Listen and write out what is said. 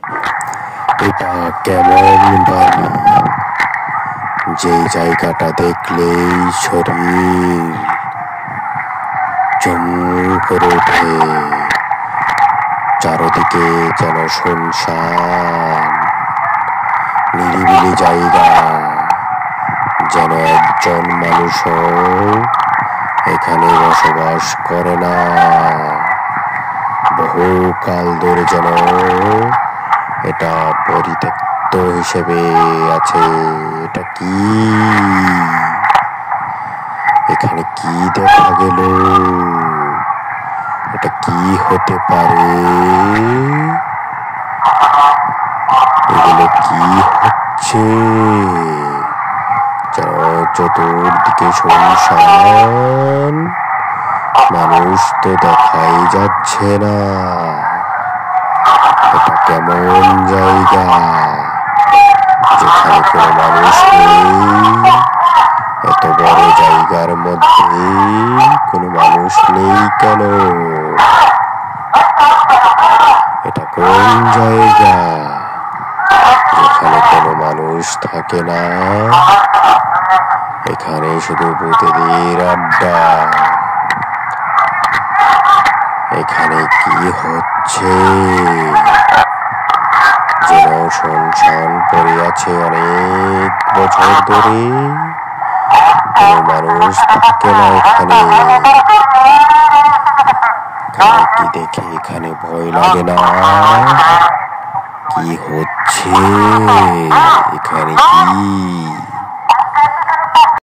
এটা কেমন বাড়ি, যে জায়গাটা দেখলেই শরীর জম করে ওঠে। চারদিকে যেন শুনশান নিরিবিলি জায়গা, যেন একজন মানুষও এখানে বসবাস করে না। বহুকাল ধরে যেন এটা পরিত্যক্ত হিসেবে আছে। এটা কি, এখানে কি দেখা গেল? এটা কি হতে পারে? এগুলো কি হচ্ছে? যেন চতুর্দিকে শুনশান, মানুষ তো দেখাই যাচ্ছে না। এটা কেমন জায়গা যেখানে কোনো মানুষ নেই? এত বড় জায়গার মধ্যে কোনো মানুষ নেই কেন? এটা কোন জায়গা যেখানে কোনো মানুষ থাকে না? এখানে শুধু ভূতেদের আড্ডা। এখানে কি হচ্ছে? যেন শুনশান পড়ে আছে অনেক বছর ধরে, কোনো মানুষ থাকে না এখানে। কি দেখে এখানে ভয় লাগে না? কি হচ্ছে এখানে? কি